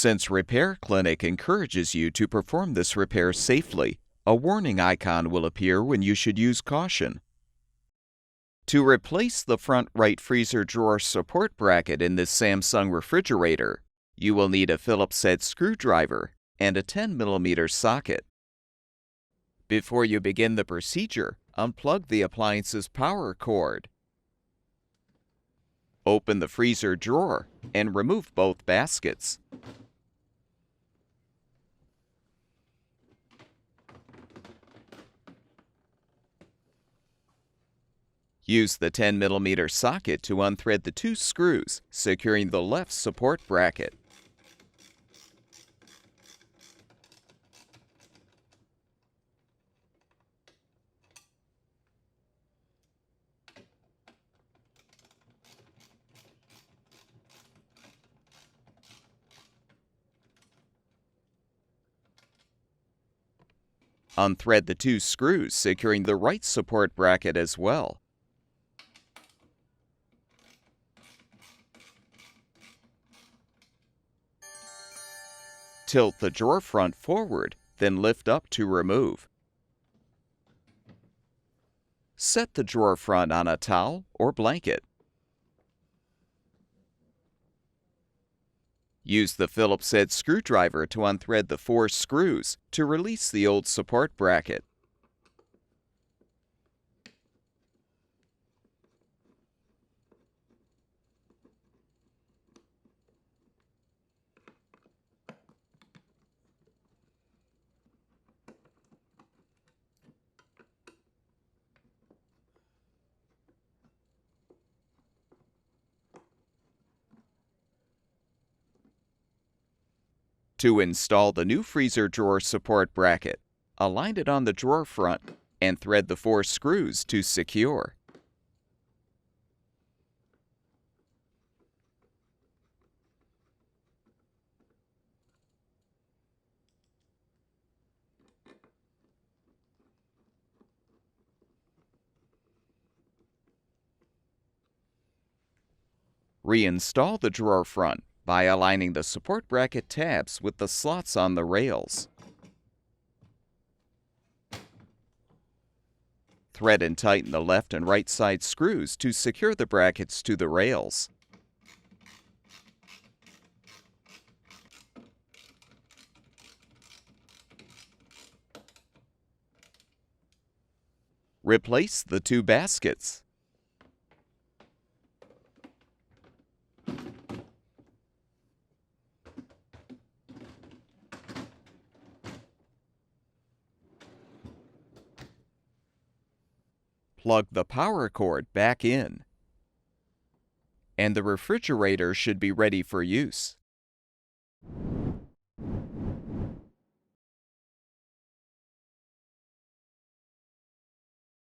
Since Repair Clinic encourages you to perform this repair safely, a warning icon will appear when you should use caution. To replace the front right freezer drawer support bracket in this Samsung refrigerator, you will need a Phillips head screwdriver and a 10mm socket. Before you begin the procedure, unplug the appliance's power cord. Open the freezer drawer and remove both baskets. Use the 10mm socket to unthread the 2 screws, securing the left support bracket. Unthread the 2 screws, securing the right support bracket as well. Tilt the drawer front forward, then lift up to remove. Set the drawer front on a towel or blanket. Use the Phillips head screwdriver to unthread the 4 screws to release the old support bracket. To install the new freezer drawer support bracket, align it on the drawer front and thread the 4 screws to secure. Reinstall the drawer front by aligning the support bracket tabs with the slots on the rails. Thread and tighten the left and right side screws to secure the brackets to the rails. Replace the 2 baskets. Plug the power cord back in, and the refrigerator should be ready for use.